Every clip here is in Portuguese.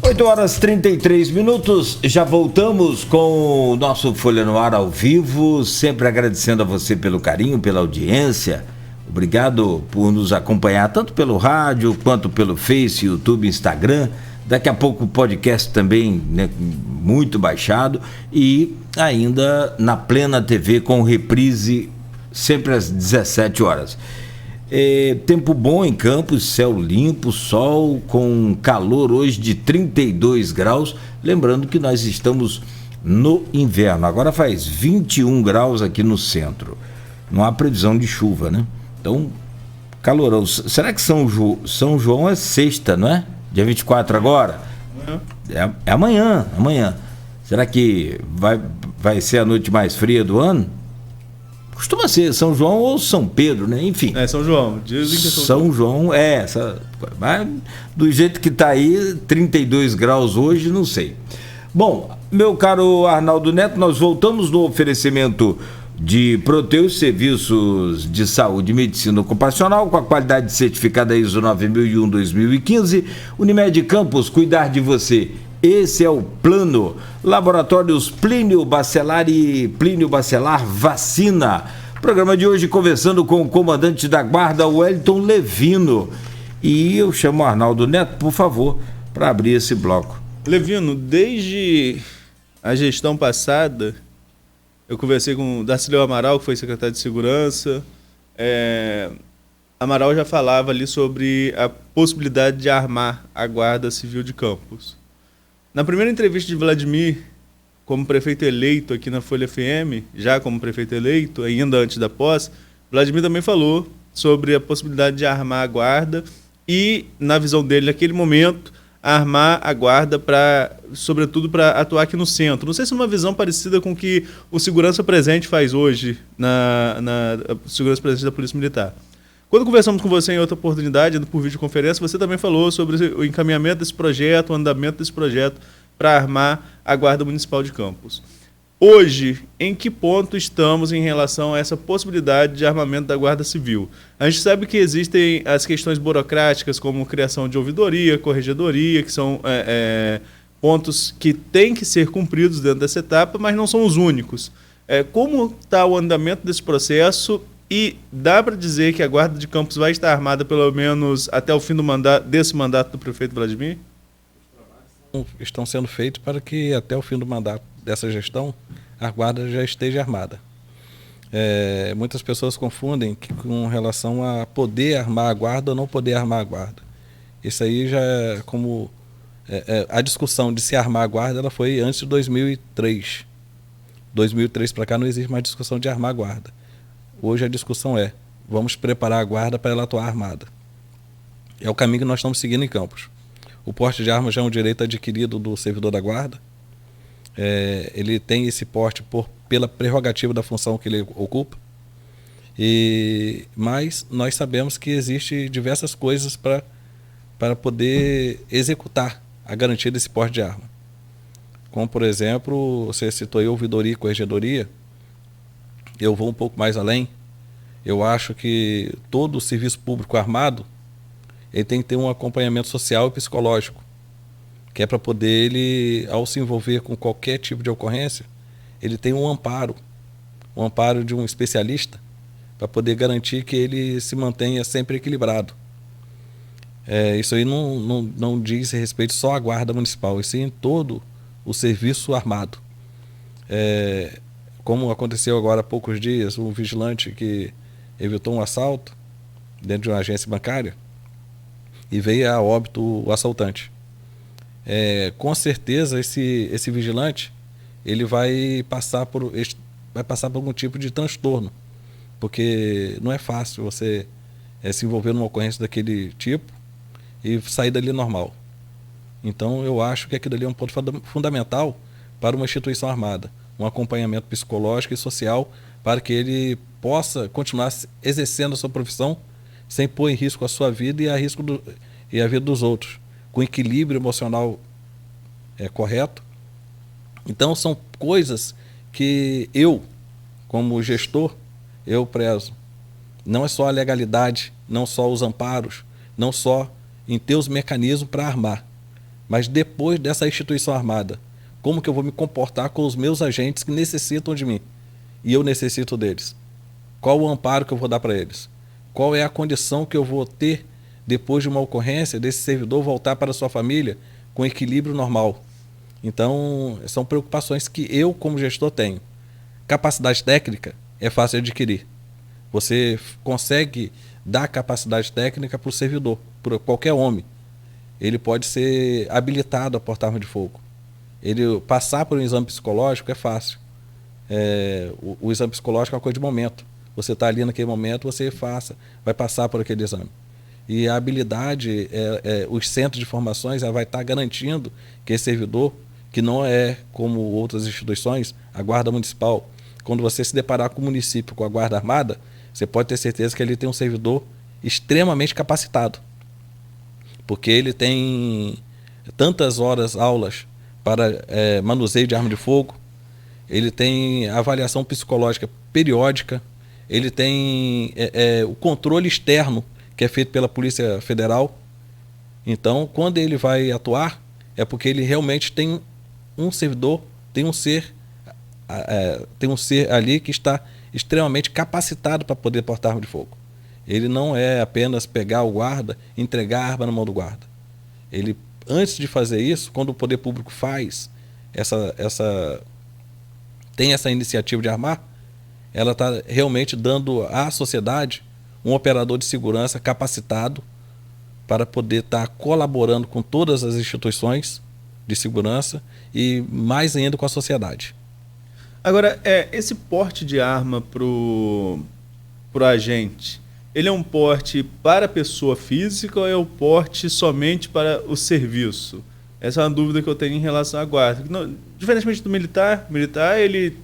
8h33, já voltamos com o nosso Folha no Ar ao vivo, sempre agradecendo a você pelo carinho, pela audiência. Obrigado por nos acompanhar tanto pelo rádio quanto pelo Face, YouTube, Instagram. Daqui a pouco o podcast também, né, muito baixado, e ainda na Plena TV com reprise sempre às 17 horas. Tempo bom em Campos, céu limpo, sol com calor hoje de 32 graus. Lembrando que nós estamos no inverno, agora faz 21 graus aqui no centro. Não há previsão de chuva, né? Então, calorão. Será que São João é sexta, não é? Dia 24 agora? É amanhã. Será que vai ser a noite mais fria do ano? Costuma ser São João ou São Pedro, né? Enfim. É São João. Dizem que é São João, mas do jeito que está aí, 32 graus hoje, não sei. Bom, meu caro Arnaldo Neto, nós voltamos no oferecimento de Proteus Serviços de Saúde e Medicina Ocupacional, com a qualidade certificada ISO 9001-2015. Unimed Campos, cuidar de você. Esse é o plano. Laboratórios Plínio Bacelar e Plínio Bacelar Vacina. Programa de hoje conversando com o comandante da guarda, Wellington Levino. E eu chamo o Arnaldo Neto, por favor, para abrir esse bloco. Levino, desde a gestão passada, eu conversei com o Darcílio Amaral, que foi secretário de Segurança. Amaral já falava ali sobre a possibilidade de armar a Guarda Civil de Campos. Na primeira entrevista de Vladimir, como prefeito eleito aqui na Folha FM, já como prefeito eleito, ainda antes da posse, Vladimir também falou sobre a possibilidade de armar a guarda e, na visão dele, naquele momento, armar a guarda, sobretudo para atuar aqui no centro. Não sei se é uma visão parecida com o que o Segurança Presente faz hoje, na Segurança Presente da Polícia Militar. Quando conversamos com você em outra oportunidade, por videoconferência, você também falou sobre o encaminhamento desse projeto, o andamento desse projeto para armar a Guarda Municipal de Campos. Hoje, em que ponto estamos em relação a essa possibilidade de armamento da Guarda Civil? A gente sabe que existem as questões burocráticas, como criação de ouvidoria, corregedoria, que são pontos que têm que ser cumpridos dentro dessa etapa, mas não são os únicos. Como está o andamento desse processo? E dá para dizer que a Guarda de Campos vai estar armada pelo menos até o fim desse mandato do prefeito Vladimir? Os trabalhos estão sendo feitos para que até o fim do mandato dessa gestão a Guarda já esteja armada. Muitas pessoas confundem com relação a poder armar a Guarda ou não poder armar a Guarda. Isso aí já é como... a discussão de se armar a Guarda ela foi antes de 2003. 2003 para cá não existe mais discussão de armar a Guarda. Hoje a discussão vamos preparar a guarda para ela atuar armada. É o caminho que nós estamos seguindo em Campos. O porte de armas já é um direito adquirido do servidor da guarda. Ele tem esse porte pela prerrogativa da função que ele ocupa. Mas nós sabemos que existem diversas coisas para poder executar a garantia desse porte de arma. Como, por exemplo, você citou aí ouvidoria e corregedoria. Eu vou um pouco mais além. Eu acho que todo o serviço público armado ele tem que ter um acompanhamento social e psicológico, que é para poder ele, ao se envolver com qualquer tipo de ocorrência, ele tem um amparo de um especialista para poder garantir que ele se mantenha sempre equilibrado. Isso aí não diz respeito só à Guarda Municipal, e sim todo o serviço armado. Como aconteceu agora há poucos dias, um vigilante que evitou um assalto dentro de uma agência bancária e veio a óbito o assaltante. Com certeza esse vigilante ele vai passar por algum tipo de transtorno, porque não é fácil você se envolver numa ocorrência daquele tipo e sair dali normal. Então eu acho que aquilo ali é um ponto fundamental para uma instituição armada. Um acompanhamento psicológico e social para que ele possa continuar exercendo a sua profissão sem pôr em risco a sua vida e a vida dos outros, com equilíbrio emocional correto. Então são coisas que eu, como gestor, eu prezo. Não é só a legalidade, não só os amparos, não só em ter os mecanismos para armar, Mas depois dessa instituição armada, como que eu vou me comportar com os meus agentes que necessitam de mim e eu necessito deles? Qual o amparo que eu vou dar para eles? Qual é a condição que eu vou ter depois de uma ocorrência desse servidor voltar para a sua família com equilíbrio normal? Então, são preocupações que eu, como gestor, tenho. Capacidade técnica é fácil de adquirir. Você consegue dar capacidade técnica para o servidor, para qualquer homem. Ele pode ser habilitado a portar arma de fogo. Ele passar por um exame psicológico é fácil. O exame psicológico é uma coisa de momento. Você está ali naquele momento, você vai passar por aquele exame. E a habilidade, os centros de formações vai estar garantindo que esse servidor, que não é como outras instituições, a Guarda Municipal, quando você se deparar com o município, com a Guarda Armada, você pode ter certeza que ele tem um servidor extremamente capacitado. Porque ele tem tantas horas, aulas para manuseio de arma de fogo, ele tem avaliação psicológica periódica, ele tem o controle externo que é feito pela Polícia Federal. Então, quando ele vai atuar, é porque ele realmente tem um servidor, tem um ser ali que está extremamente capacitado para poder portar arma de fogo. Ele não é apenas pegar o guarda e entregar a arma na mão do guarda. Ele, antes de fazer isso, quando o poder público tem essa iniciativa de armar, ela está realmente dando à sociedade um operador de segurança capacitado para poder estar colaborando com todas as instituições de segurança e mais ainda com a sociedade. Agora, esse porte de arma pro agente, ele é um porte para a pessoa física ou é um porte somente para o serviço? Essa é uma dúvida que eu tenho em relação à guarda. Diferentemente do militar, ele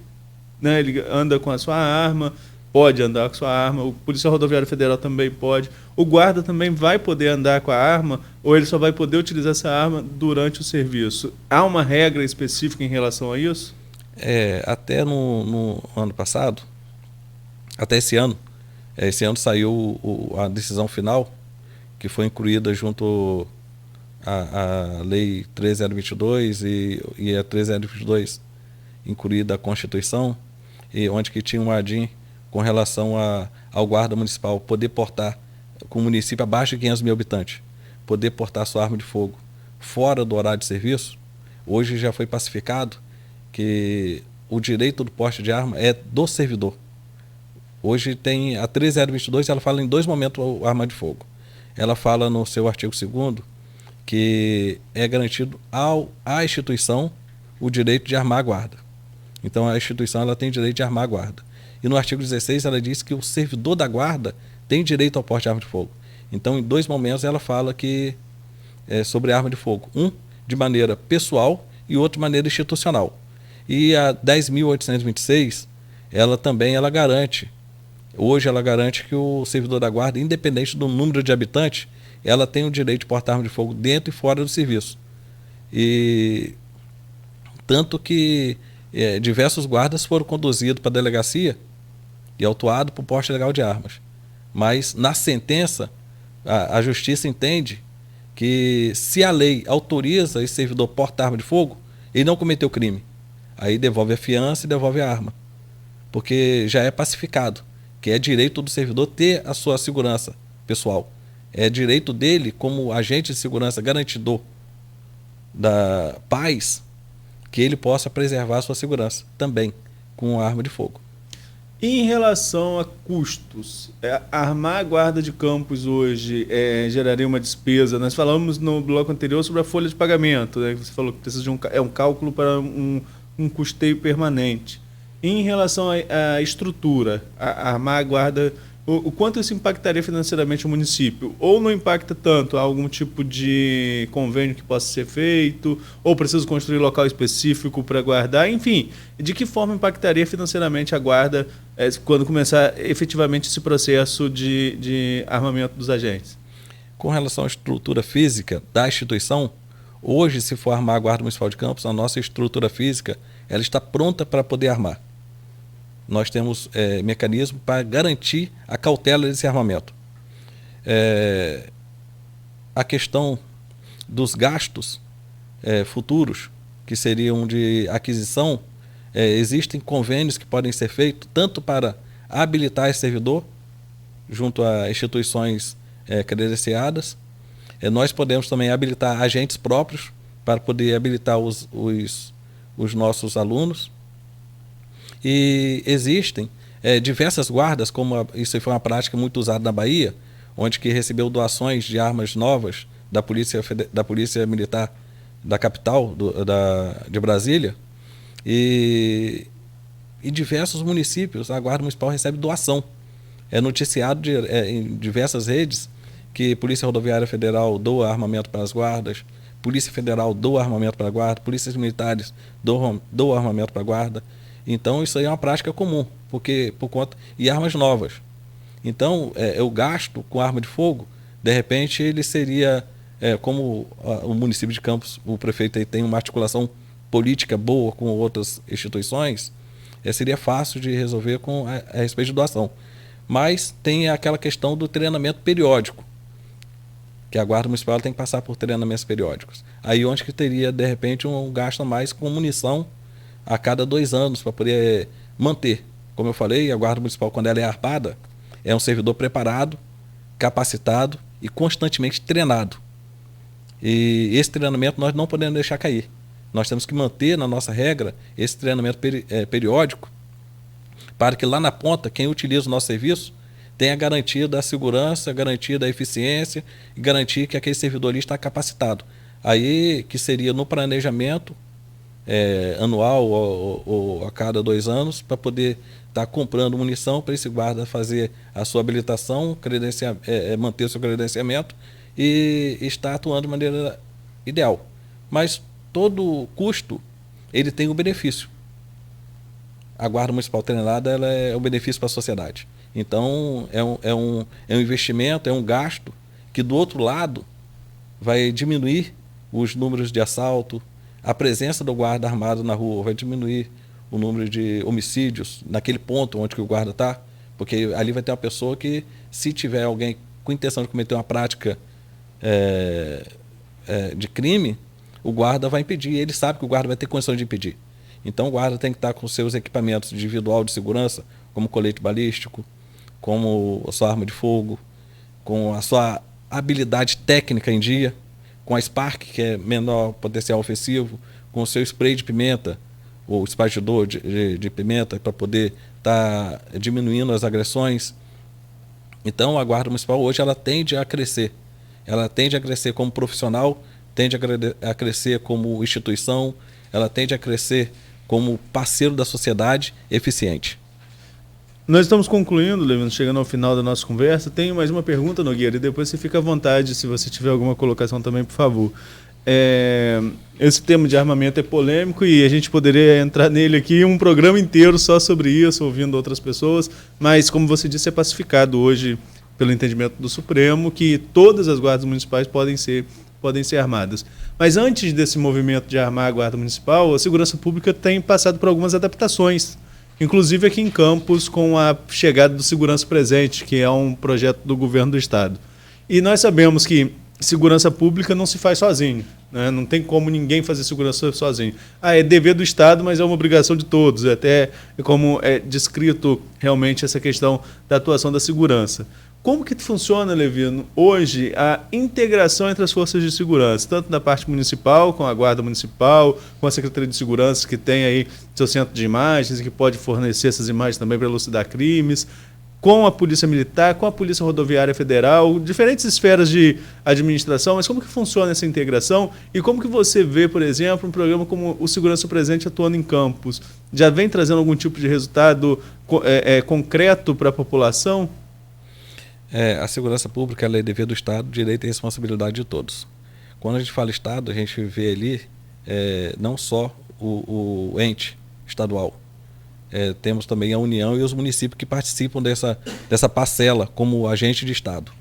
anda com a sua arma, pode andar com a sua arma, o Polícia Rodoviária Federal também pode, o guarda também vai poder andar com a arma ou ele só vai poder utilizar essa arma durante o serviço? Há uma regra específica em relação a isso? Até no ano passado, até esse ano saiu a decisão final, que foi incluída junto à Lei 13022 e a 13022 incluída a Constituição, e onde que tinha um ADIM com relação ao guarda municipal poder portar, com o município abaixo de 500 mil habitantes, poder portar sua arma de fogo fora do horário de serviço. Hoje já foi pacificado que o direito do porte de arma é do servidor. Hoje tem a 13022, ela fala em dois momentos a arma de fogo. Ela fala no seu artigo 2º que é garantido à instituição o direito de armar a guarda. Então a instituição ela tem direito de armar a guarda. E no artigo 16 ela diz que o servidor da guarda tem direito ao porte de arma de fogo. Então em dois momentos ela fala que sobre a arma de fogo. Um de maneira pessoal e outro de maneira institucional. E a 10.826 ela também garante. Hoje ela garante que o servidor da guarda, independente do número de habitantes, ela tem o direito de portar arma de fogo dentro e fora do serviço. E tanto que diversos guardas foram conduzidos para a delegacia e autuados por porte ilegal de armas. Mas na sentença, a justiça entende que se a lei autoriza esse servidor portar arma de fogo, ele não cometeu crime. Aí devolve a fiança e devolve a arma. Porque já é pacificado, que é direito do servidor ter a sua segurança pessoal. É direito dele, como agente de segurança garantidor da paz, que ele possa preservar a sua segurança também com a arma de fogo. E em relação a custos, armar a guarda de campos hoje geraria uma despesa? Nós falamos no bloco anterior sobre a folha de pagamento, né? Você falou que precisa de um cálculo para um custeio permanente. E em relação à estrutura, armar a guarda, o quanto isso impactaria financeiramente o município? Ou não impacta tanto? Há algum tipo de convênio que possa ser feito? Ou preciso construir local específico para guardar? Enfim, de que forma impactaria financeiramente a guarda quando começar efetivamente esse processo de armamento dos agentes? Com relação à estrutura física da instituição, hoje, se for armar a Guarda Municipal de Campos, a nossa estrutura física ela está pronta para poder armar. Nós temos mecanismo para garantir a cautela desse armamento. A questão dos gastos, futuros, que seriam de aquisição, existem convênios que podem ser feitos tanto para habilitar esse servidor junto a instituições credenciadas. Nós podemos também habilitar agentes próprios para poder habilitar os nossos alunos. E existem diversas guardas, como isso foi uma prática muito usada na Bahia, onde que recebeu doações de armas novas da Polícia Militar da capital de Brasília, e diversos municípios a Guarda Municipal recebe doação. É noticiado em diversas redes que Polícia Rodoviária Federal doa armamento para as guardas, Polícia Federal doa armamento para a guarda, polícias militares doam armamento para a guarda. Então isso aí é uma prática comum, e armas novas. Então o gasto com arma de fogo, de repente ele seria, como o município de Campos, o prefeito aí tem uma articulação política boa com outras instituições, seria fácil de resolver a respeito de doação. Mas tem aquela questão do treinamento periódico, que a Guarda Municipal tem que passar por treinamentos periódicos. Aí onde que teria, de repente, um gasto a mais com munição a cada 2 anos para poder manter. Como eu falei, a Guarda Municipal, quando ela é armada, é um servidor preparado, capacitado e constantemente treinado. E esse treinamento nós não podemos deixar cair. Nós temos que manter na nossa regra esse treinamento periódico, para que lá na ponta, quem utiliza o nosso serviço tenha a garantia da segurança, a garantia da eficiência e garantia que aquele servidor ali está capacitado. Aí que seria no planejamento anual ou a cada 2 anos, para poder estar comprando munição para esse guarda fazer a sua habilitação, manter o seu credenciamento e estar atuando de maneira ideal. Mas todo custo ele tem um benefício. A Guarda Municipal treinada ela é um benefício para a sociedade. Então é um investimento, é um gasto que do outro lado vai diminuir os números de assalto, a presença do guarda armado na rua vai diminuir o número de homicídios naquele ponto onde que o guarda está, porque ali vai ter uma pessoa que, se tiver alguém com intenção de cometer uma prática de crime, o guarda vai impedir, ele sabe que o guarda vai ter condições de impedir. Então o guarda tem que estar com seus equipamentos individual de segurança, como colete balístico, como a sua arma de fogo, com a sua habilidade técnica em dia, com a Spark, que é menor potencial ofensivo, com o seu spray de pimenta, ou espargidor de pimenta, para poder estar diminuindo as agressões. Então a Guarda Municipal hoje ela tende a crescer. Ela tende a crescer como profissional, tende a crescer como instituição, ela tende a crescer como parceiro da sociedade eficiente. Nós estamos concluindo, Levino, chegando ao final da nossa conversa. Tenho mais uma pergunta, Nogueira, e depois você fica à vontade, se você tiver alguma colocação também, por favor. Esse tema de armamento é polêmico e a gente poderia entrar nele aqui um programa inteiro só sobre isso, ouvindo outras pessoas, mas, como você disse, é pacificado hoje, pelo entendimento do Supremo, que todas as guardas municipais podem ser armadas. Mas antes desse movimento de armar a Guarda Municipal, a Segurança Pública tem passado por algumas adaptações, inclusive aqui em Campos, com a chegada do Segurança Presente, que é um projeto do governo do Estado. E nós sabemos que segurança pública não se faz sozinho, né? Não tem como ninguém fazer segurança sozinho. É dever do Estado, mas é uma obrigação de todos, até como é descrito realmente essa questão da atuação da segurança. Como que funciona, Levino, hoje a integração entre as forças de segurança, tanto da parte municipal, com a Guarda Municipal, com a Secretaria de Segurança, que tem aí seu centro de imagens, que pode fornecer essas imagens também para elucidar crimes, com a Polícia Militar, com a Polícia Rodoviária Federal, diferentes esferas de administração, mas como que funciona essa integração e como que você vê, por exemplo, um programa como o Segurança Presente atuando em Campos? Já vem trazendo algum tipo de resultado concreto para a população? A segurança pública ela é dever do Estado, direito e responsabilidade de todos. Quando a gente fala Estado, a gente vê ali não só o ente estadual, temos também a União e os municípios que participam dessa parcela como agente de Estado.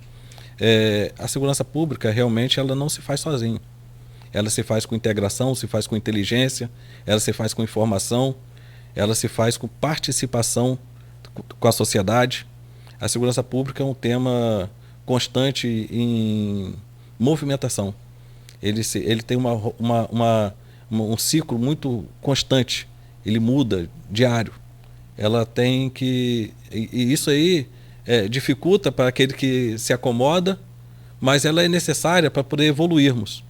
A segurança pública realmente ela não se faz sozinha. Ela se faz com integração, se faz com inteligência, ela se faz com informação, ela se faz com participação com a sociedade. A segurança pública é um tema constante em movimentação. ele tem um ciclo muito constante, ele muda diário. Ela tem que... E isso aí dificulta para aquele que se acomoda, mas ela é necessária para poder evoluirmos.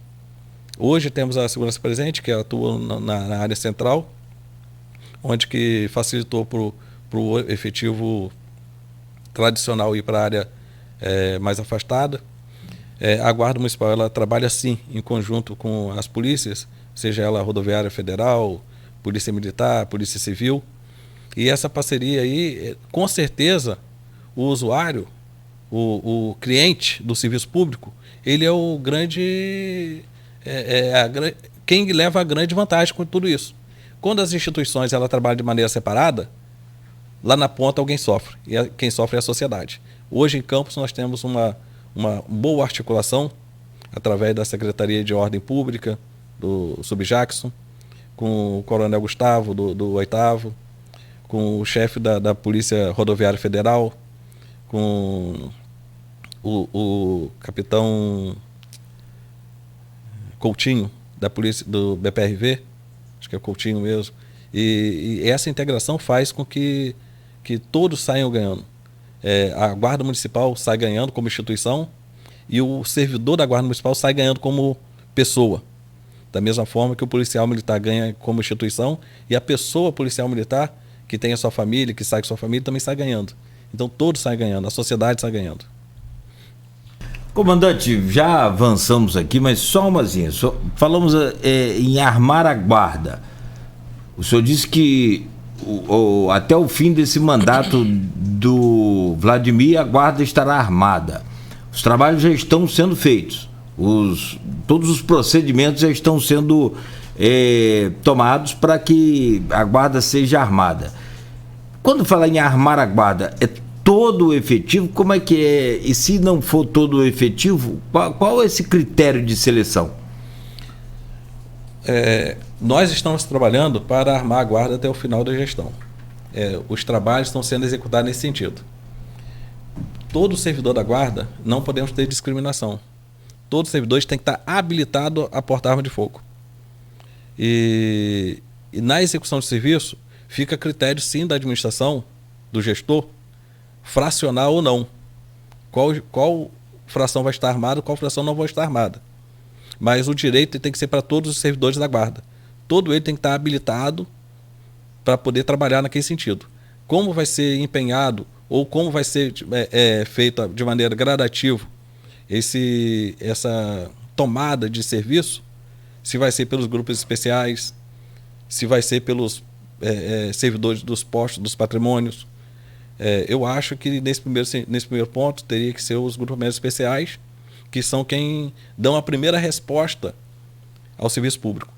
Hoje temos a Segurança Presente, que atua na área central, onde que facilitou para o efetivo tradicional ir para a área mais afastada. A Guarda Municipal ela trabalha sim em conjunto com as polícias, seja ela Rodoviária Federal, Polícia Militar, Polícia Civil. E essa parceria aí, com certeza, o usuário, o cliente do serviço público, ele é o grande... quem leva a grande vantagem com tudo isso. Quando as instituições ela trabalham de maneira separada, lá na ponta alguém sofre, e quem sofre é a sociedade. Hoje em Campos nós temos uma boa articulação através da Secretaria de Ordem Pública, do Subjackson, com o Coronel Gustavo, do 8º, com o chefe da Polícia Rodoviária Federal, com o capitão Coutinho, da polícia do BPRV, acho que é Coutinho mesmo, e essa integração faz com que todos saiam ganhando. A Guarda Municipal sai ganhando como instituição e o servidor da Guarda Municipal sai ganhando como pessoa. Da mesma forma que o policial militar ganha como instituição e a pessoa policial militar que tem a sua família, que sai com a sua família, também sai ganhando. Então todos saem ganhando, a sociedade sai ganhando. Comandante, já avançamos aqui, mas só umazinha. Falamos em armar a guarda. O senhor disse que até o fim desse mandato do Vladimir, a guarda estará armada. Os trabalhos já estão sendo feitos. Todos os procedimentos já estão sendo tomados para que a guarda seja armada. Quando fala em armar a guarda, é todo o efetivo? Como é que é? E se não for todo o efetivo, qual é esse critério de seleção? Nós estamos trabalhando para armar a guarda até o final da gestão. Os trabalhos estão sendo executados nesse sentido. Todo servidor da guarda, não podemos ter discriminação. Todos os servidores têm que estar habilitados a portar arma de fogo. E na execução de serviço, fica a critério sim da administração, do gestor, fracionar ou não. Qual fração vai estar armada, qual fração não vai estar armada. Mas o direito tem que ser para todos os servidores da guarda. Todo ele tem que estar habilitado para poder trabalhar naquele sentido. Como vai ser empenhado ou como vai ser feita de maneira gradativa essa tomada de serviço, se vai ser pelos grupos especiais, se vai ser pelos servidores dos postos, dos patrimônios. Eu acho que nesse primeiro ponto teria que ser os grupos médicos especiais, que são quem dão a primeira resposta ao serviço público.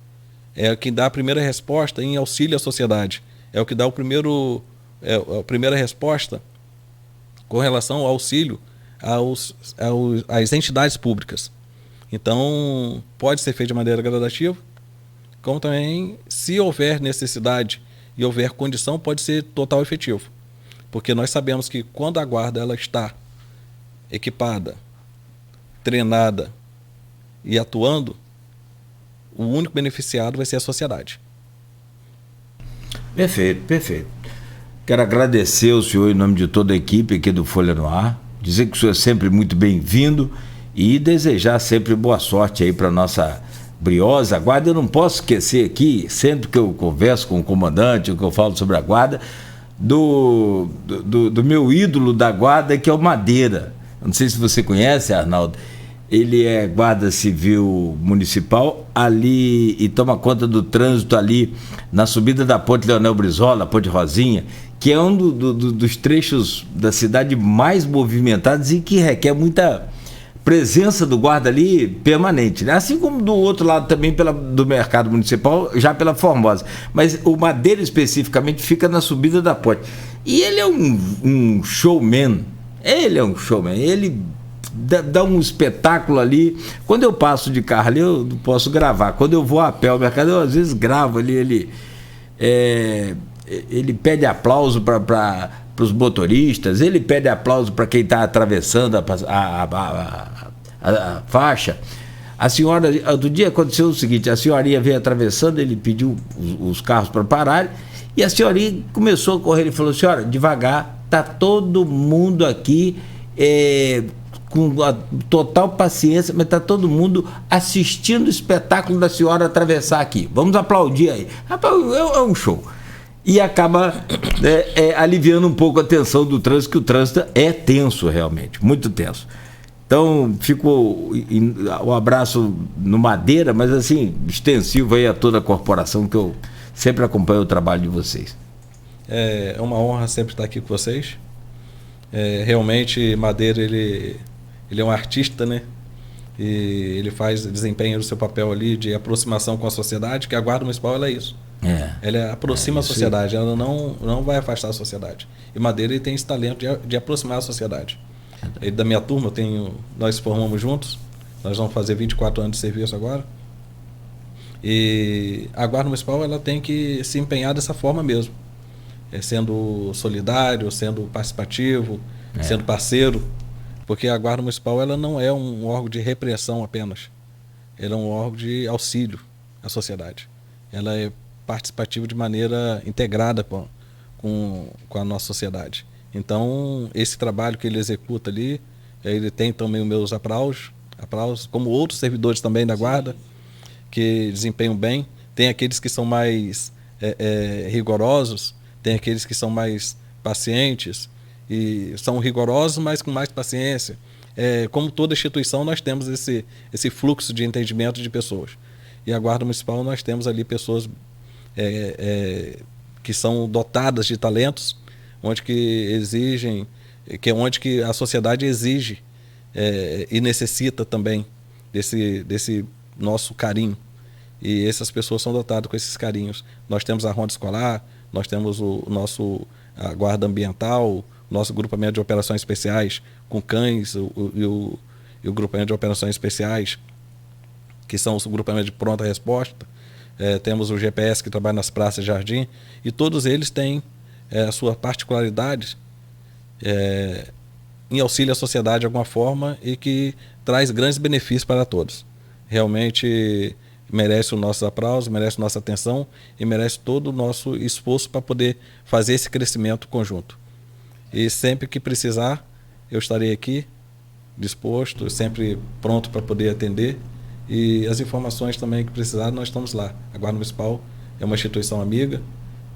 É quem dá a primeira resposta em auxílio à sociedade. É o que dá a primeira resposta com relação ao auxílio às entidades públicas. Então, pode ser feito de maneira gradativa, como também, se houver necessidade e houver condição, pode ser total efetivo. Porque nós sabemos que quando a guarda ela está equipada, treinada e atuando, o único beneficiado vai ser a sociedade. Perfeito, perfeito. Quero agradecer ao senhor em nome de toda a equipe aqui do Folha no Ar, dizer que o senhor é sempre muito bem-vindo e desejar sempre boa sorte aí para nossa briosa guarda. Eu não posso esquecer aqui, sempre que eu converso com o comandante, que eu falo sobre a guarda, do meu ídolo da guarda, que é o Madeira. Não sei se você conhece, Arnaldo. Ele é guarda civil municipal ali e toma conta do trânsito ali na subida da Ponte Leonel Brizola, Ponte Rosinha, que é um dos trechos da cidade mais movimentados e que requer muita presença do guarda ali permanente, né? Assim como do outro lado também do mercado municipal, já pela Formosa. Mas o Madeira especificamente fica na subida da ponte. E ele é um showman. Ele dá um espetáculo ali. Quando eu passo de carro ali, eu não posso gravar. Quando eu vou a pé ao mercado, eu às vezes gravo ali. Ele pede aplauso para os motoristas, ele pede aplauso para quem está atravessando a faixa. A senhora, outro dia aconteceu o seguinte, a senhorinha veio atravessando, ele pediu os carros para pararem, e a senhorinha começou a correr, ele falou, senhora, devagar, tá todo mundo aqui com a total paciência, mas tá todo mundo assistindo o espetáculo da senhora atravessar aqui. Vamos aplaudir aí. Rapaz, é um show. E acaba aliviando um pouco a tensão do trânsito, que o trânsito é tenso realmente, muito tenso. Então, fico um abraço no Madeira, mas assim, extensivo aí a toda a corporação, que eu sempre acompanho o trabalho de vocês. É uma honra sempre estar aqui com vocês. Realmente, Madeira, ele é um artista, né? E ele desempenha o seu papel ali de aproximação com a sociedade, que a Guarda Municipal ela é isso. Ela aproxima a sociedade, ela não vai afastar a sociedade. E Madeira ele tem esse talento de aproximar a sociedade. Ele, da minha turma, nós formamos juntos, nós vamos fazer 24 anos de serviço agora. E a Guarda Municipal ela tem que se empenhar dessa forma mesmo, sendo solidário, sendo participativo, sendo parceiro, porque a Guarda Municipal ela não é um órgão de repressão apenas, ela é um órgão de auxílio à sociedade. Ela é participativa de maneira integrada com a nossa sociedade. Então, esse trabalho que ele executa ali, ele tem também os meus aplausos, como outros servidores também da Guarda, que desempenham bem. Tem aqueles que são mais rigorosos, tem aqueles que são mais pacientes, e são rigorosos, mas com mais paciência. Como toda instituição, nós temos esse fluxo de entendimento de pessoas. E a Guarda Municipal, nós temos ali pessoas que são dotadas de talentos, onde que a sociedade exige e necessita também desse nosso carinho. E essas pessoas são dotadas com esses carinhos. Nós temos a Ronda Escolar, nós temos a Guarda Ambiental, nosso grupamento de operações especiais com cães e o grupamento de operações especiais, que são os grupamentos de pronta resposta. Temos o GPS que trabalha nas praças de jardim, e todos eles têm a sua particularidade em auxílio à sociedade de alguma forma e que traz grandes benefícios para todos. Realmente merece o nosso aplauso, merece nossa atenção e merece todo o nosso esforço para poder fazer esse crescimento conjunto. E sempre que precisar, eu estarei aqui, disposto, sempre pronto para poder atender, e as informações também que precisar, nós estamos lá. A Guarda Municipal é uma instituição amiga,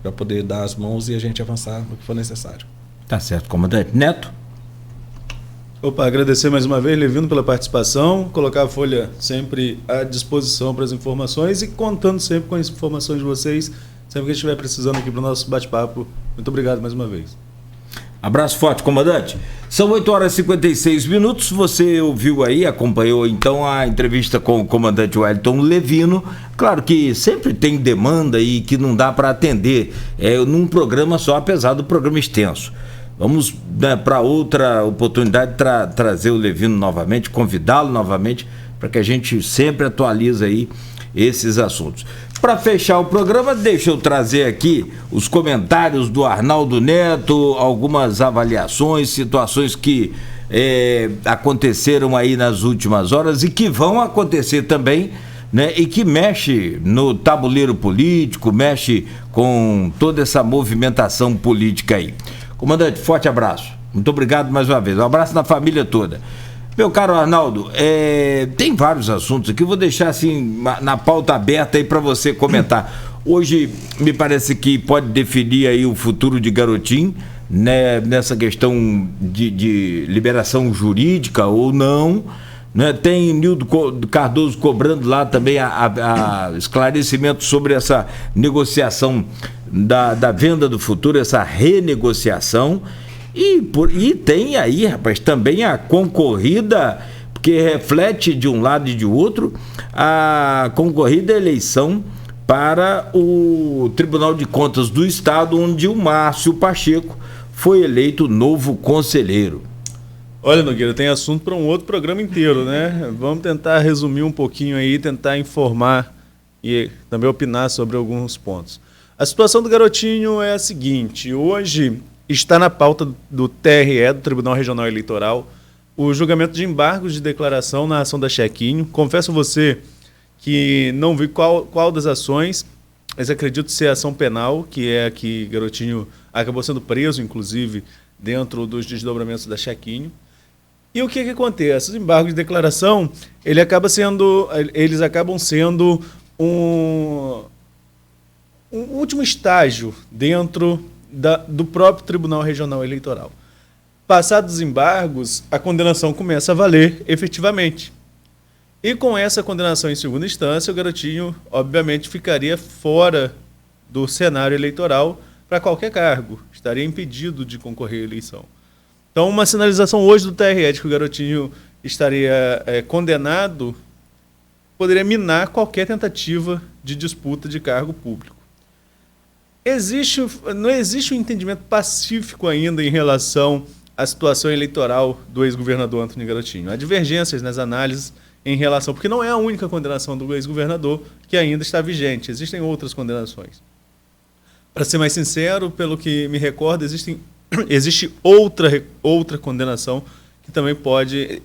para poder dar as mãos e a gente avançar no que for necessário. Tá certo, comandante. Neto? Opa, agradecer mais uma vez, Levino, pela participação, colocar a Folha sempre à disposição para as informações e contando sempre com as informações de vocês, sempre que estiver precisando aqui para o nosso bate-papo. Muito obrigado mais uma vez. Abraço forte, comandante. São 8 horas e 56 minutos. Você ouviu aí, acompanhou então a entrevista com o comandante Wellington Levino. Claro que sempre tem demanda e que não dá para atender num programa só, apesar do programa extenso. Vamos para outra oportunidade trazer o Levino novamente, convidá-lo novamente, para que a gente sempre atualize aí esses assuntos. Para fechar o programa, deixa eu trazer aqui os comentários do Arnaldo Neto, algumas avaliações, situações que aconteceram aí nas últimas horas e que vão acontecer também, né? E que mexe no tabuleiro político, mexe com toda essa movimentação política aí. Comandante, forte abraço. Muito obrigado mais uma vez. Um abraço na família toda. Meu caro Arnaldo, tem vários assuntos aqui, vou deixar assim na pauta aberta aí para você comentar. Hoje me parece que pode definir aí o futuro de Garotinho, né, nessa questão de liberação jurídica ou não, né? Tem Nildo Cardoso cobrando lá também a esclarecimento sobre essa negociação da venda do futuro, essa renegociação. E tem aí, rapaz, também a concorrida, porque reflete de um lado e de outro, a concorrida eleição para o Tribunal de Contas do Estado, onde o Márcio Pacheco foi eleito novo conselheiro. Olha, Nogueira, tem assunto para um outro programa inteiro, né? Vamos tentar resumir um pouquinho aí, tentar informar e também opinar sobre alguns pontos. A situação do Garotinho é a seguinte: hoje está na pauta do TRE, do Tribunal Regional Eleitoral, o julgamento de embargos de declaração na ação da Chequinho. Confesso a você que não vi qual das ações, mas acredito ser a ação penal, que é a que Garotinho acabou sendo preso, inclusive, dentro dos desdobramentos da Chequinho. E o que acontece? Os embargos de declaração, eles acabam sendo um último estágio dentro do próprio Tribunal Regional Eleitoral. Passados os embargos, a condenação começa a valer efetivamente. E com essa condenação em segunda instância, o Garotinho, obviamente, ficaria fora do cenário eleitoral para qualquer cargo, estaria impedido de concorrer à eleição. Então, uma sinalização hoje do TRE de que o Garotinho estaria condenado poderia minar qualquer tentativa de disputa de cargo público. Não existe um entendimento pacífico ainda em relação à situação eleitoral do ex-governador Antônio Garotinho. Há divergências nas análises em relação, porque não é a única condenação do ex-governador que ainda está vigente, existem outras condenações. Para ser mais sincero, pelo que me recordo, existe outra condenação que também pode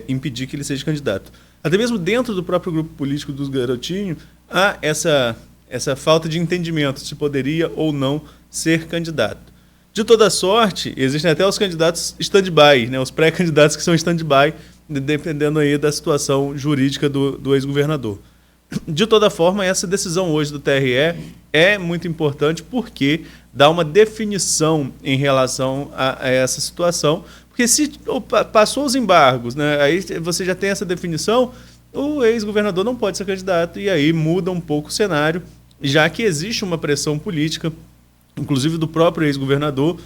impedir que ele seja candidato. Até mesmo dentro do próprio grupo político dos Garotinho, há essa falta de entendimento se poderia ou não ser candidato. De toda sorte, existem até os candidatos stand-by, né, os pré-candidatos que são stand-by, dependendo aí da situação jurídica do ex-governador. De toda forma, essa decisão hoje do TRE é muito importante porque dá uma definição em relação a essa situação, porque se passou os embargos, né, aí você já tem essa definição, o ex-governador não pode ser candidato e aí muda um pouco o cenário, já que existe uma pressão política, inclusive do próprio ex-governador,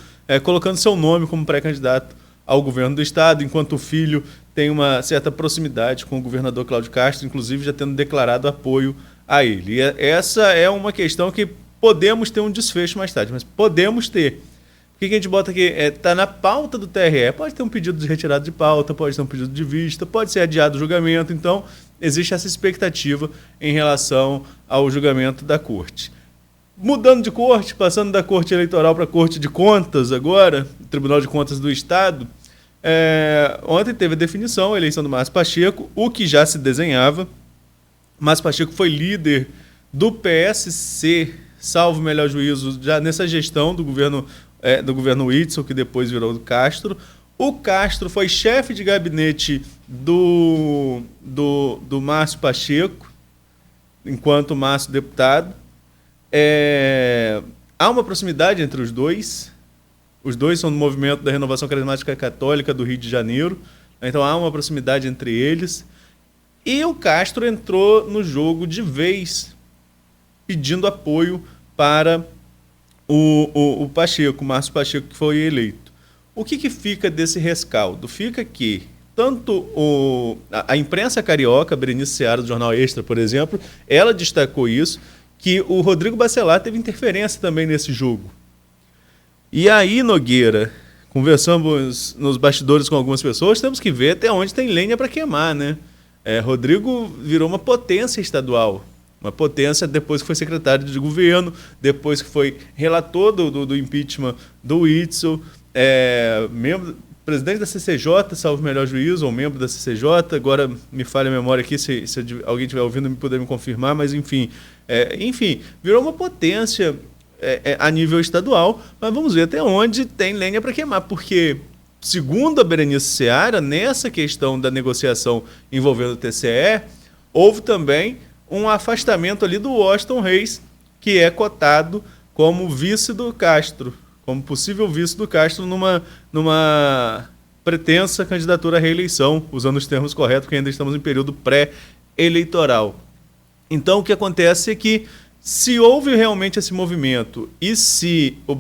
colocando seu nome como pré-candidato ao governo do estado, enquanto o filho tem uma certa proximidade com o governador Cláudio Castro, inclusive já tendo declarado apoio a ele. E essa é uma questão que podemos ter um desfecho mais tarde, mas podemos ter. O que a gente bota aqui? Está na pauta do TRE, pode ter um pedido de retirada de pauta, pode ter um pedido de vista, pode ser adiado o julgamento, então existe essa expectativa em relação ao julgamento da corte. Mudando de corte, passando da corte eleitoral para a corte de contas agora, Tribunal de Contas do Estado, ontem teve a definição, a eleição do Márcio Pacheco, o que já se desenhava. Márcio Pacheco foi líder do PSC, salvo melhor juízo, já nessa gestão do governo Whitson, que depois virou do Castro. O Castro foi chefe de gabinete do Márcio Pacheco, enquanto Márcio deputado. Há uma proximidade entre os dois. Os dois são do movimento da Renovação Carismática Católica do Rio de Janeiro. Então há uma proximidade entre eles. E o Castro entrou no jogo de vez, pedindo apoio para o Pacheco, o Márcio Pacheco, que foi eleito. O que fica desse rescaldo? Fica que tanto a imprensa carioca, Berenice Seara, do Jornal Extra, por exemplo, ela destacou isso, que o Rodrigo Bacelar teve interferência também nesse jogo. E aí, Nogueira, conversamos nos bastidores com algumas pessoas, temos que ver até onde tem lenha para queimar, né? Rodrigo virou uma potência estadual, uma potência depois que foi secretário de governo, depois que foi relator do impeachment do Whitson, presidente da CCJ, salvo melhor juízo, ou membro da CCJ, agora me falha a memória aqui, se alguém estiver ouvindo poder me confirmar, mas enfim, virou uma potência a nível estadual, mas vamos ver até onde tem lenha para queimar, porque, segundo a Berenice Seara, nessa questão da negociação envolvendo o TCE, houve também um afastamento ali do Washington Reis, que é cotado como vice do Castro, como possível vice do Castro numa pretensa candidatura à reeleição, usando os termos corretos, porque ainda estamos em período pré-eleitoral. Então, o que acontece é que, se houve realmente esse movimento e se o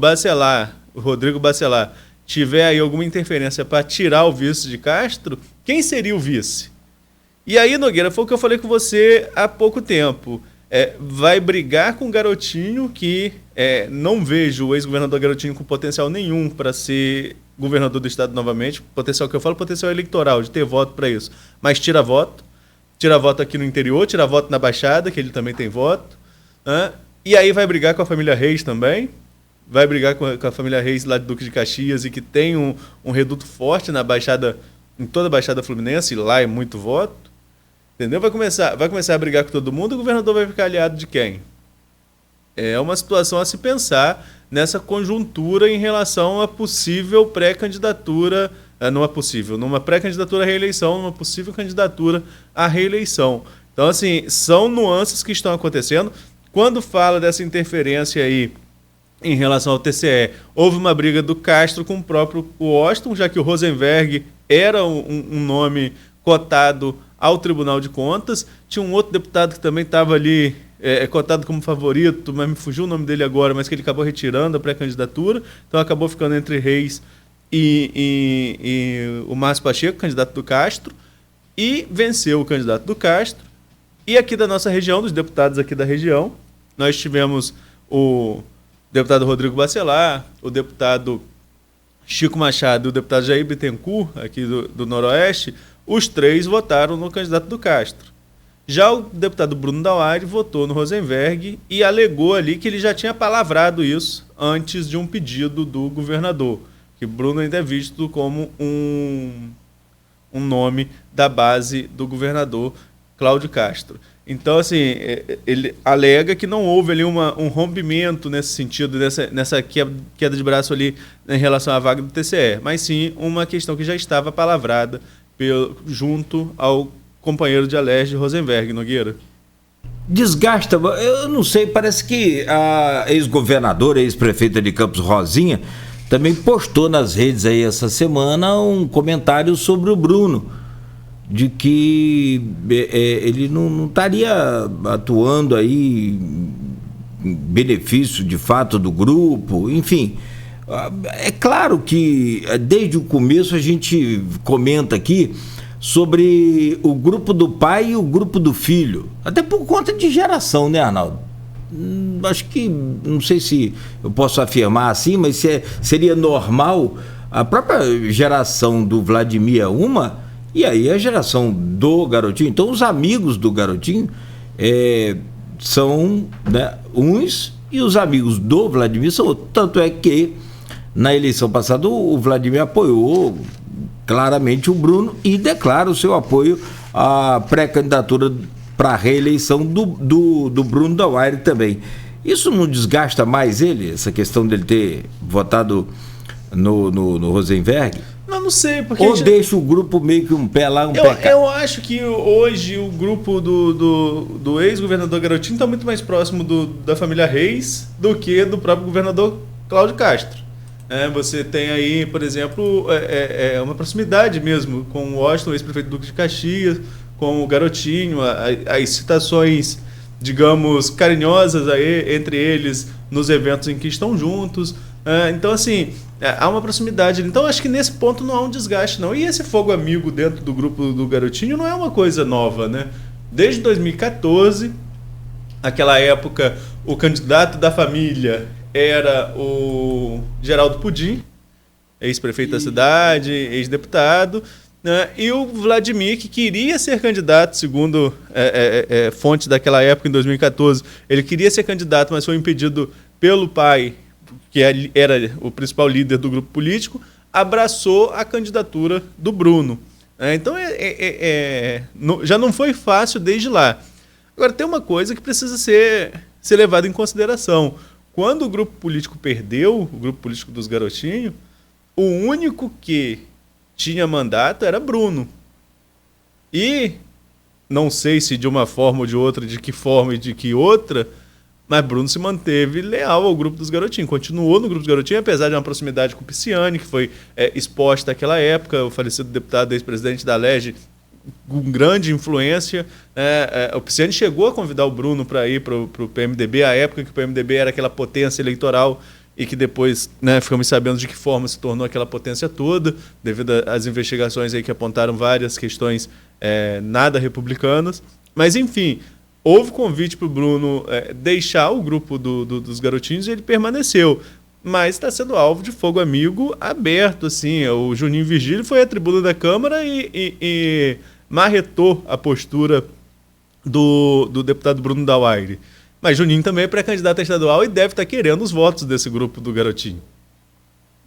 Rodrigo Bacelar, tiver aí alguma interferência para tirar o vice de Castro, quem seria o vice? E aí, Nogueira, foi o que eu falei com você há pouco tempo. Vai brigar com o Garotinho, que não vejo o ex-governador Garotinho com potencial nenhum para ser governador do estado novamente. Potencial que eu falo, potencial eleitoral, de ter voto para isso. Mas tira voto aqui no interior, tira voto na Baixada, que ele também tem voto. E aí vai brigar com a família Reis também. Vai brigar com a família Reis lá de Duque de Caxias e que tem um reduto forte na Baixada em toda a Baixada Fluminense, lá é muito voto, entendeu? Vai começar a brigar com todo mundo e o governador vai ficar aliado de quem? É uma situação a se pensar nessa conjuntura em relação a possível pré-candidatura, numa pré-candidatura à reeleição, numa possível candidatura à reeleição. Então, assim, são nuances que estão acontecendo. Quando fala dessa interferência aí em relação ao TCE, houve uma briga do Castro com o próprio Washington, já que o Rosenberg era um nome cotado ao Tribunal de Contas. Tinha um outro deputado que também estava ali cotado como favorito, mas me fugiu o nome dele agora, mas que ele acabou retirando a pré-candidatura, então acabou ficando entre Reis e o Márcio Pacheco, candidato do Castro, e venceu o candidato do Castro. E aqui da nossa região, dos deputados aqui da região, nós tivemos o deputado Rodrigo Bacelar, o deputado Chico Machado e o deputado Jair Bittencourt, aqui do Noroeste. Os três votaram no candidato do Castro. Já o deputado Bruno Dauaire votou no Rosenberg e alegou ali que ele já tinha palavrado isso antes de um pedido do governador, que Bruno ainda é visto como um nome da base do governador Cláudio Castro. Então, assim, ele alega que não houve ali um rompimento nesse sentido, nessa queda de braço ali em relação à vaga do TCE, mas sim uma questão que já estava palavrada junto ao companheiro de Alerj, Rosenberg, Nogueira. Desgasta, eu não sei, parece que a ex-governadora, ex-prefeita de Campos, Rosinha, também postou nas redes aí essa semana um comentário sobre o Bruno, de que ele não estaria atuando aí em benefício de fato do grupo, enfim. É claro que desde o começo a gente comenta aqui sobre o grupo do pai e o grupo do filho, até por conta de geração, né, Arnaldo? Acho que, não sei se eu posso afirmar assim, mas seria normal a própria geração do Vladimir é uma, e aí a geração do Garotinho. Então os amigos do Garotinho são, né, uns, e os amigos do Vladimir são outros. Tanto é que na eleição passada o Vladimir apoiou claramente o Bruno e declara o seu apoio à pré-candidatura para a reeleição do Bruno Dauaire também. Isso não desgasta mais ele, essa questão dele ter votado no Rosenberg? Não sei, porque... Ou deixa o grupo meio que um pé lá, pé cá? Eu acho que hoje o grupo do ex-governador Garotinho está muito mais próximo da família Reis do que do próprio governador Cláudio Castro. Você tem aí, por exemplo, uma proximidade mesmo com o Washington, ex-prefeito Duque de Caxias, com o Garotinho, as citações, digamos, carinhosas aí, entre eles nos eventos em que estão juntos. Então, assim, há uma proximidade. Então, acho que nesse ponto não há um desgaste, não. E esse fogo amigo dentro do grupo do Garotinho não é uma coisa nova, né? Desde 2014, naquela época, o candidato da família era o Geraldo Pudim, ex-prefeito da cidade, ex-deputado, né? E o Vladimir, que queria ser candidato, segundo fontes daquela época, em 2014, ele queria ser candidato, mas foi impedido pelo pai, que era o principal líder do grupo político, abraçou a candidatura do Bruno. Então, já não foi fácil desde lá. Agora, tem uma coisa que precisa ser levada em consideração. Quando o grupo político perdeu, o grupo político dos Garotinhos, o único que tinha mandato era Bruno. E, não sei se de uma forma ou de outra, de que forma e de que outra, mas Bruno se manteve leal ao grupo dos Garotinhos, continuou no grupo dos Garotinhos, apesar de uma proximidade com o Pisciani, que foi exposta naquela época, o falecido deputado ex-presidente da Alerj, com grande influência. O Pisciani chegou a convidar o Bruno para ir para o PMDB, à época que o PMDB era aquela potência eleitoral e que depois, né, ficamos sabendo de que forma se tornou aquela potência toda, devido às investigações aí que apontaram várias questões nada republicanas. Mas, enfim, houve convite para o Bruno deixar o grupo dos Garotinhos e ele permaneceu. Mas está sendo alvo de fogo amigo aberto, assim. O Juninho Virgílio foi à tribuna da Câmara e marretou a postura do deputado Bruno Dauaire. Mas Juninho também é pré-candidato a estadual e deve estar querendo os votos desse grupo do Garotinho.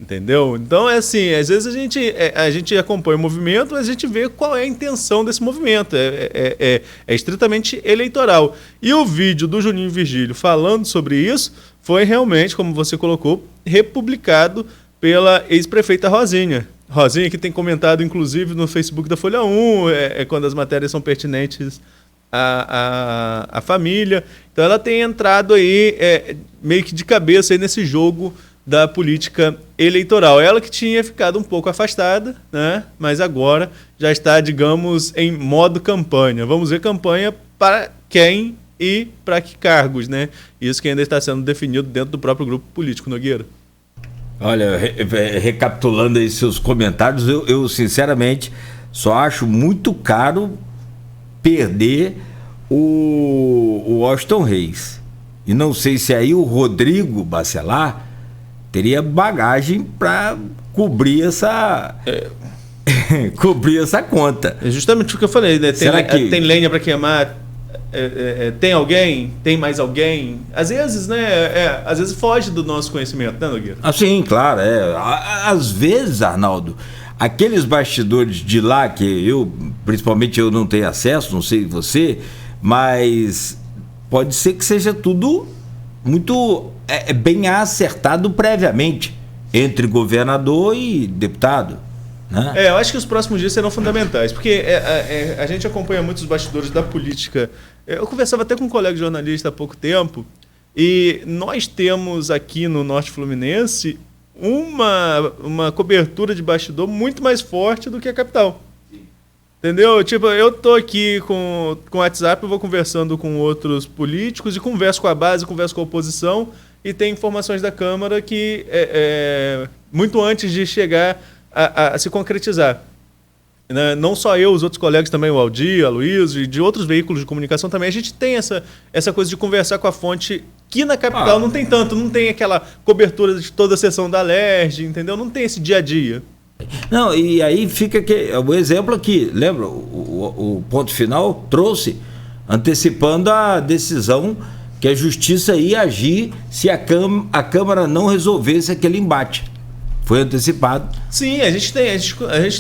Entendeu? Então, é assim, às vezes a gente acompanha o movimento, mas a gente vê qual é a intenção desse movimento. É estritamente eleitoral. E o vídeo do Juninho Virgílio falando sobre isso foi realmente, como você colocou, republicado pela ex-prefeita Rosinha. Rosinha, que tem comentado, inclusive, no Facebook da Folha 1, quando as matérias são pertinentes à família. Então, ela tem entrado aí meio que de cabeça aí nesse jogo da política eleitoral. Ela que tinha ficado um pouco afastada, né? Mas agora já está, digamos, em modo campanha. Vamos ver campanha para quem e para que cargos, né? Isso que ainda está sendo definido dentro do próprio grupo político, Nogueira. Olha, recapitulando aí seus comentários, eu sinceramente só acho muito caro perder o Washington Reis. E não sei se aí o Rodrigo Bacelar teria bagagem para cobrir essa conta. É justamente o que eu falei, né? Tem lenha para queimar, tem alguém? Tem mais alguém? Às vezes, né? Às vezes foge do nosso conhecimento, né, Nogueira? Sim, claro. Às vezes, Arnaldo, aqueles bastidores de lá que principalmente eu não tenho acesso, não sei você, mas pode ser que seja tudo muito bem acertado previamente entre governador e deputado, né? Eu acho que os próximos dias serão fundamentais, porque a gente acompanha muitos bastidores da política. Eu conversava até com um colega jornalista há pouco tempo, e nós temos aqui no Norte Fluminense uma cobertura de bastidor muito mais forte do que a capital. Entendeu? Tipo, eu tô aqui com o WhatsApp, eu vou conversando com outros políticos e converso com a base, converso com a oposição, e tem informações da Câmara que muito antes de chegar a se concretizar. Né? Não só eu, os outros colegas também, o Aldir, a Luiz, e de outros veículos de comunicação também, a gente tem essa coisa de conversar com a fonte que na capital não tem tanto, não tem aquela cobertura de toda a sessão da LERJ, entendeu? Não tem esse dia a dia. Não, e aí fica o exemplo aqui, lembra? O ponto final trouxe, antecipando a decisão que a justiça ia agir se a Câmara não resolvesse aquele embate. Foi antecipado. Sim, a gente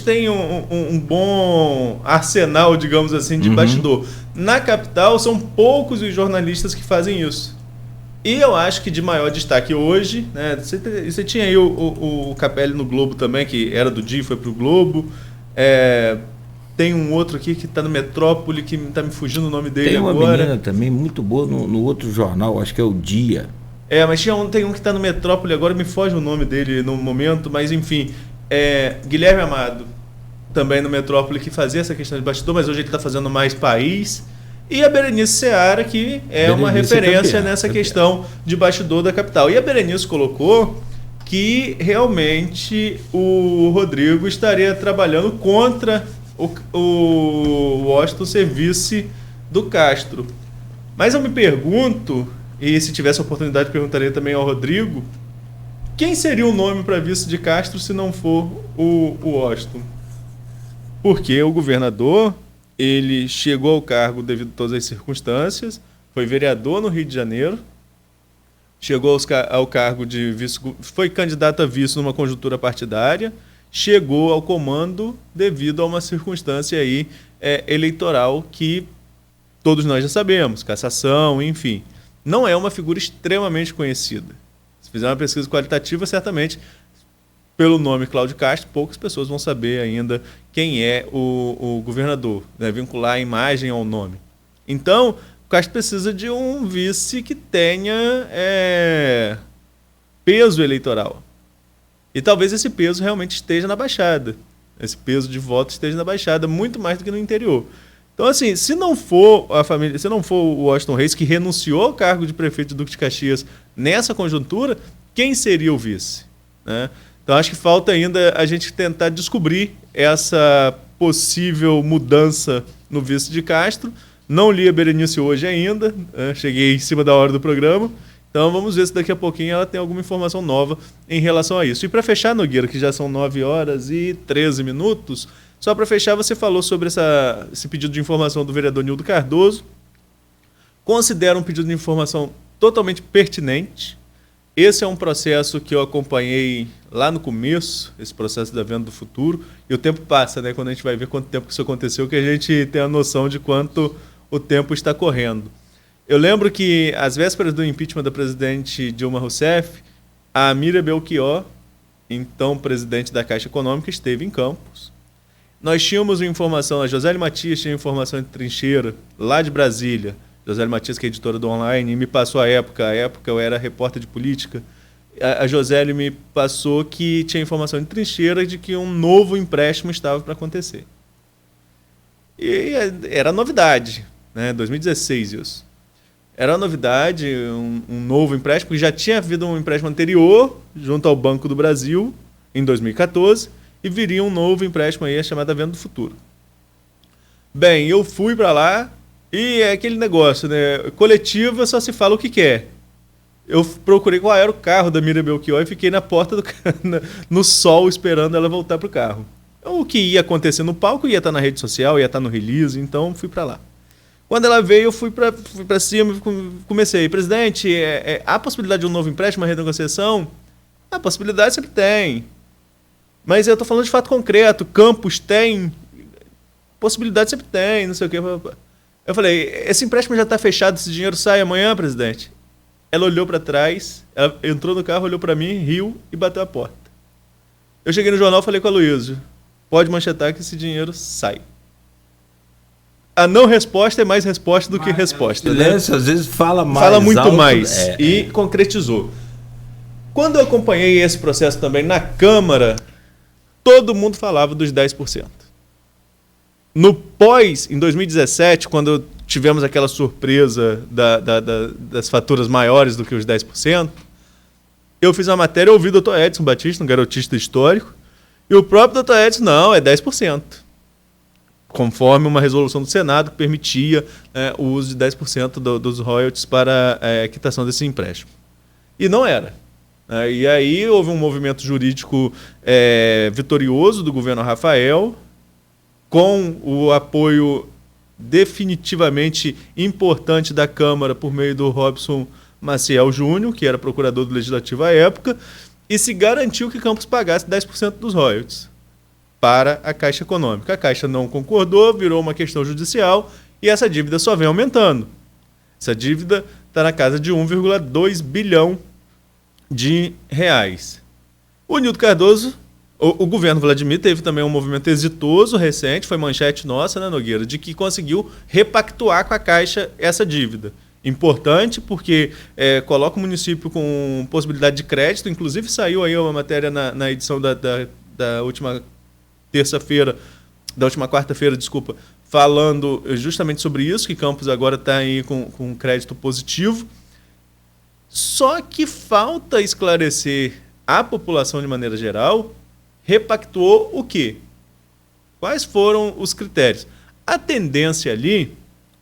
tem um bom arsenal, digamos assim, de bastidor. Na capital, são poucos os jornalistas que fazem isso. E eu acho que de maior destaque hoje, né, você tinha aí o Capelli no Globo também, que era do Dia e foi pro Globo. Tem um outro aqui que está no Metrópole, que está me fugindo o nome dele agora. Tem uma menina também muito boa no outro jornal, acho que é o Dia. Mas tem um que está no Metrópole agora, me foge o nome dele no momento, mas enfim. Guilherme Amado, também no Metrópole, que fazia essa questão de bastidor, mas hoje ele está fazendo mais país. E a Berenice Seara, que uma referência nessa questão de bastidor da capital. E a Berenice colocou que realmente o Rodrigo estaria trabalhando contra o Washington ser vice do Castro. Mas eu me pergunto, e se tivesse a oportunidade perguntaria também ao Rodrigo, quem seria o nome para vice de Castro se não for o Washington? Porque o governador, ele chegou ao cargo devido a todas as circunstâncias, foi vereador no Rio de Janeiro, chegou ao cargo de vice, foi candidato a vice numa conjuntura partidária, chegou ao comando devido a uma circunstância aí eleitoral que todos nós já sabemos, cassação, enfim. Não é uma figura extremamente conhecida. Se fizer uma pesquisa qualitativa, certamente, pelo nome Cláudio Castro, poucas pessoas vão saber ainda quem é o governador, né? Vincular a imagem ao nome. Então, o Castro precisa de um vice que tenha peso eleitoral. E talvez esse peso realmente esteja na Baixada. Esse peso de voto esteja na Baixada, muito mais do que no interior. Então, assim, se não for o Washington Reis, que renunciou ao cargo de prefeito de Duque de Caxias nessa conjuntura, quem seria o vice? Né? Então, acho que falta ainda a gente tentar descobrir essa possível mudança no vice de Castro. Não li a Berenice hoje ainda, cheguei em cima da hora do programa. Então, vamos ver se daqui a pouquinho ela tem alguma informação nova em relação a isso. E para fechar, Nogueira, que já são 9h13, só para fechar, você falou sobre esse pedido de informação do vereador Nildo Cardoso. Considera um pedido de informação totalmente pertinente. Esse é um processo que eu acompanhei lá no começo, esse processo da venda do futuro, e o tempo passa, né? Quando a gente vai ver quanto tempo que isso aconteceu, que a gente tem a noção de quanto o tempo está correndo. Eu lembro que, às vésperas do impeachment da presidente Dilma Rousseff, a Mira Belchior, então presidente da Caixa Econômica, esteve em Campos. Nós tínhamos uma informação, a Joseli Matias tinha informação de trincheira, lá de Brasília. Joseli Matias, que é editora do Online, me passou a época eu era repórter de política. A Joseli me passou que tinha informação de trincheira de que um novo empréstimo estava para acontecer. E era novidade, né? 2016 isso. Era uma novidade, um novo empréstimo, porque já tinha havido um empréstimo anterior, junto ao Banco do Brasil, em 2014, e viria um novo empréstimo aí, a chamada Venda do Futuro. Bem, eu fui para lá, e é aquele negócio, né? Coletiva só se fala o que quer. Eu procurei qual era o carro da Mira Belchior e fiquei na porta do no sol esperando ela voltar pro carro. O que ia acontecer no palco ia estar na rede social, ia estar no release, então fui para lá. Quando ela veio, eu fui para cima e comecei. Presidente, há possibilidade de um novo empréstimo, uma renegociação? A possibilidade sempre tem. Mas eu estou falando de fato concreto. Campos tem. Possibilidade sempre tem, não sei o quê. Eu falei, esse empréstimo já está fechado, esse dinheiro sai amanhã, presidente? Ela olhou para trás, ela entrou no carro, olhou para mim, riu e bateu a porta. Eu cheguei no jornal e falei com a Luísa, pode manchetar que esse dinheiro sai. A não resposta é mais resposta do que resposta. Silêncio, né? Às vezes fala mais. Fala muito alto, mais. E concretizou. Quando eu acompanhei esse processo também na Câmara, todo mundo falava dos 10%. No pós, em 2017, quando tivemos aquela surpresa das faturas maiores do que os 10%, eu fiz uma matéria, ouvi o Dr. Edson Batista, um garotista histórico, e o próprio Dr. Edson, não, é 10%. Conforme uma resolução do Senado que permitia o uso de 10% dos royalties para a quitação desse empréstimo. E não era. E aí houve um movimento jurídico vitorioso do governo Rafael, com o apoio definitivamente importante da Câmara por meio do Robson Maciel Júnior, que era procurador do Legislativo à época, e se garantiu que Campos pagasse 10% dos royalties para a Caixa Econômica. A Caixa não concordou, virou uma questão judicial e essa dívida só vem aumentando. Essa dívida está na casa de 1,2 bilhão de reais. O Nildo Cardoso, o governo Vladimir teve também um movimento exitoso recente, foi manchete nossa, né, Nogueira, de que conseguiu repactuar com a Caixa essa dívida. Importante porque coloca o município com possibilidade de crédito, inclusive saiu aí uma matéria na edição da última terça-feira, da última quarta-feira, desculpa, falando justamente sobre isso, que Campos agora está aí com crédito positivo. Só que falta esclarecer à população de maneira geral, repactuou o quê? Quais foram os critérios? A tendência ali,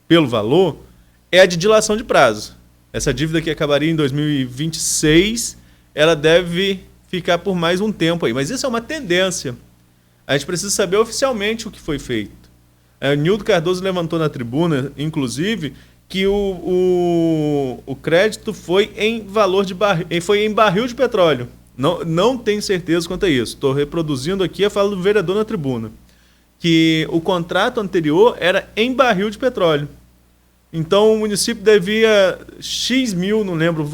pelo valor, é a de dilação de prazo. Essa dívida que acabaria em 2026, ela deve ficar por mais um tempo aí. Mas isso é uma tendência. A gente precisa saber oficialmente o que foi feito. O Nildo Cardoso levantou na tribuna, inclusive, que o crédito foi em valor de foi em barril de petróleo. Não tenho certeza quanto a isso. Estou reproduzindo aqui a fala do vereador na tribuna. Que o contrato anterior era em barril de petróleo. Então o município devia X mil, não lembro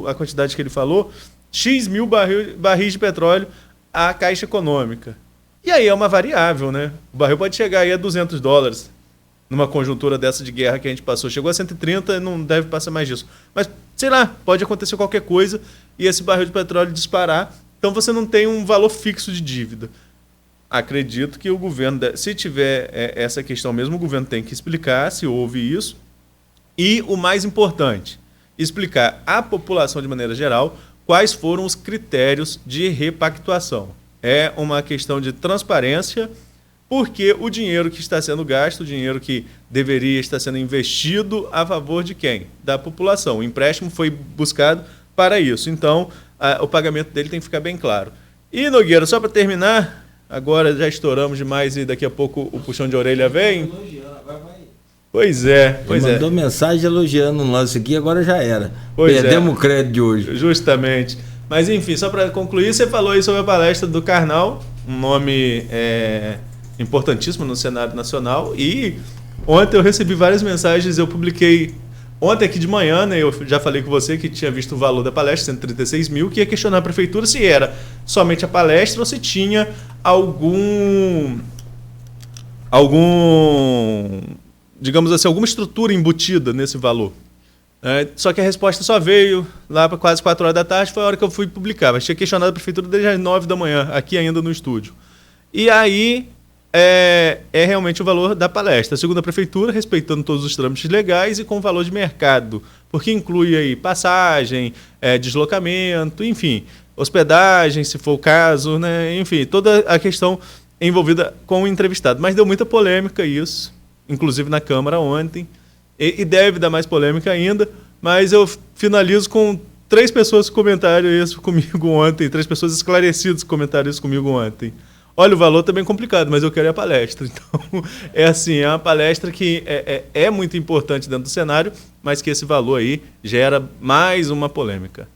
a quantidade que ele falou, X mil barris de petróleo à Caixa Econômica. E aí é uma variável, né? O barril pode chegar aí a $200 numa conjuntura dessa de guerra que a gente passou. Chegou a 130, não deve passar mais disso. Mas, sei lá, pode acontecer qualquer coisa e esse barril de petróleo disparar. Então você não tem um valor fixo de dívida. Acredito que o governo, se tiver essa questão mesmo, o governo tem que explicar se houve isso. E o mais importante, explicar à população de maneira geral quais foram os critérios de repactuação. É uma questão de transparência, porque o dinheiro que está sendo gasto, o dinheiro que deveria estar sendo investido a favor de quem? Da população. O empréstimo foi buscado para isso. Então, o pagamento dele tem que ficar bem claro. E, Nogueira, só para terminar, agora já estouramos demais e daqui a pouco o puxão de orelha vem. Pois é. Ele mandou mensagem elogiando um lance aqui, agora já era. Pois Perdemos o crédito de hoje. Justamente. Mas enfim, só para concluir, você falou aí sobre a palestra do Karnal, um nome importantíssimo no cenário nacional, e ontem eu recebi várias mensagens, eu publiquei ontem aqui de manhã, né, eu já falei com você que tinha visto o valor da palestra, 136 mil, que ia questionar a prefeitura se era somente a palestra ou se tinha algum digamos assim, alguma estrutura embutida nesse valor. Só que a resposta só veio lá para quase 4 horas da tarde, foi a hora que eu fui publicar. Mas tinha questionado a prefeitura desde as 9 da manhã, aqui ainda no estúdio. E aí é realmente o valor da palestra. Segundo a prefeitura, respeitando todos os trâmites legais e com valor de mercado, porque inclui aí passagem, deslocamento, enfim, hospedagem, se for o caso, né? Enfim, toda a questão envolvida com o entrevistado. Mas deu muita polêmica isso, inclusive na Câmara ontem. E deve dar mais polêmica ainda, mas eu finalizo com 3 pessoas que comentaram isso comigo ontem, 3 pessoas esclarecidas que comentaram isso comigo ontem. Olha, o valor também é complicado, mas eu quero a palestra. Então, é uma palestra que é muito importante dentro do cenário, mas que esse valor aí gera mais uma polêmica.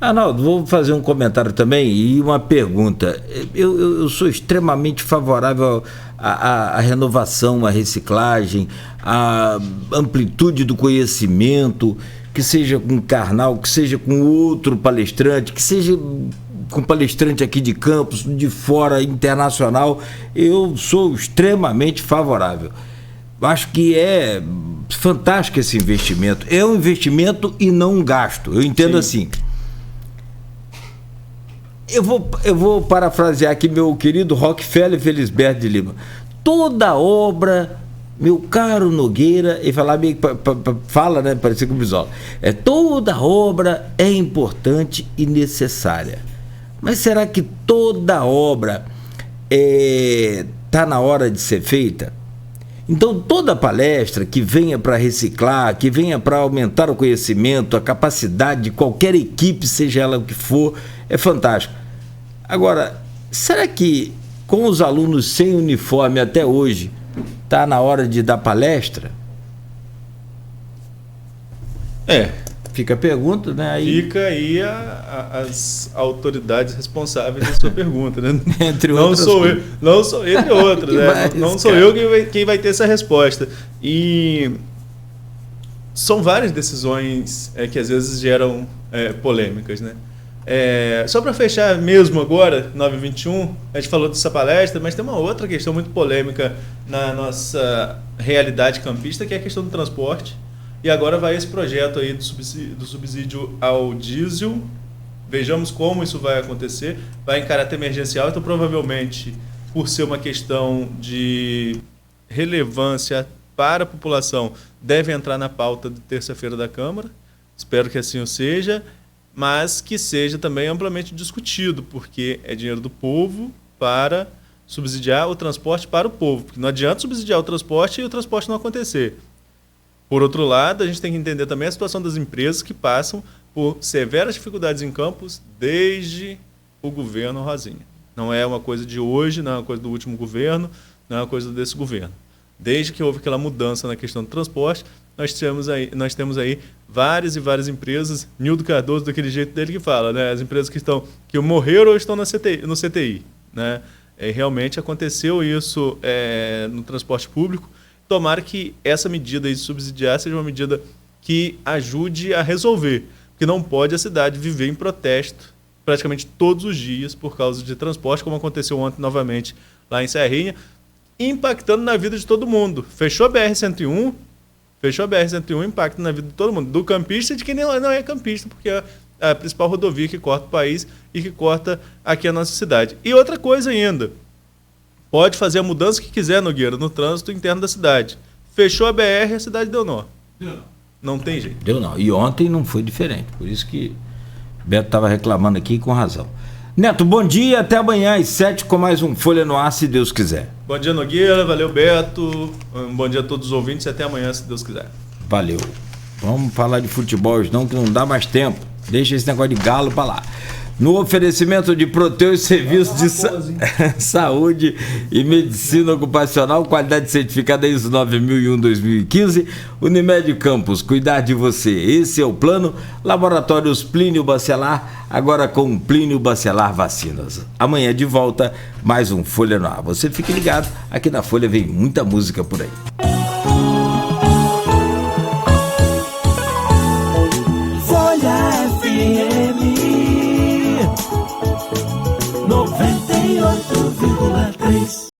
Arnaldo, vou fazer um comentário também e uma pergunta. Eu sou extremamente favorável à renovação, à reciclagem, à amplitude do conhecimento, que seja com Karnal, que seja com outro palestrante, que seja com palestrante aqui de Campos, de fora, internacional. Eu sou extremamente favorável. Acho que é fantástico esse investimento. É um investimento e não um gasto. Eu entendo assim. Eu vou parafrasear aqui meu querido Rockefeller Felisberto de Lima. Toda obra, meu caro Nogueira, ele fala, né, parecia com o Brizola, toda obra é importante e necessária. Mas será que toda obra está na hora de ser feita? Então, toda palestra que venha para reciclar, que venha para aumentar o conhecimento, a capacidade de qualquer equipe, seja ela o que for, é fantástico. Agora, será que com os alunos sem uniforme até hoje, está na hora de dar palestra? Fica a pergunta, né? Fica aí as autoridades responsáveis da sua pergunta, né? Entre outras não sou entre outras, né? Não sou eu quem vai ter essa resposta. E são várias decisões que às vezes geram polêmicas, né? Só para fechar mesmo agora, 9h21, a gente falou dessa palestra, mas tem uma outra questão muito polêmica na nossa realidade campista, que é a questão do transporte. E agora vai esse projeto aí do subsídio ao diesel. Vejamos como isso vai acontecer. Vai em caráter emergencial, então provavelmente, por ser uma questão de relevância para a população, deve entrar na pauta de terça-feira da Câmara. Espero que assim o seja, mas que seja também amplamente discutido, porque é dinheiro do povo para subsidiar o transporte para o povo. Porque não adianta subsidiar o transporte e o transporte não acontecer. Por outro lado, a gente tem que entender também a situação das empresas que passam por severas dificuldades em Campos desde o governo Rosinha. Não é uma coisa de hoje, não é uma coisa do último governo, não é uma coisa desse governo. Desde que houve aquela mudança na questão do transporte, nós temos aí várias e várias empresas, Nildo Cardoso, daquele jeito dele que fala, né? As empresas que morreram ou estão no CTI. Né? Realmente aconteceu isso no transporte público. Tomara que essa medida de subsidiar seja uma medida que ajude a resolver, porque não pode a cidade viver em protesto praticamente todos os dias por causa de transporte, como aconteceu ontem novamente lá em Serrinha, impactando na vida de todo mundo. Fechou a BR-101, impacta na vida de todo mundo, do campista e de quem não é campista, porque é a principal rodovia que corta o país e que corta aqui a nossa cidade. E outra coisa ainda, pode fazer a mudança que quiser, Nogueira, no trânsito interno da cidade. Fechou a BR, a cidade deu nó. Não tem jeito. Deu não. E ontem não foi diferente. Por isso que Beto estava reclamando aqui com razão. Neto, bom dia. Até amanhã às 7 com mais um Folha no Ar, se Deus quiser. Bom dia, Nogueira. Valeu, Beto. Bom dia a todos os ouvintes e até amanhã, se Deus quiser. Valeu. Vamos falar de futebol hoje não, que não dá mais tempo. Deixa esse negócio de galo para lá. no oferecimento de Proteus Serviços de Saúde e Medicina Ocupacional, qualidade certificada ISO 9001-2015, Unimed Campos, cuidar de você, esse é o plano. Laboratórios Plínio Bacelar, agora com Plínio Bacelar Vacinas. Amanhã de volta, mais um Folha no Ar. Você fique ligado, aqui na Folha vem muita música por aí. Folha FM 98,3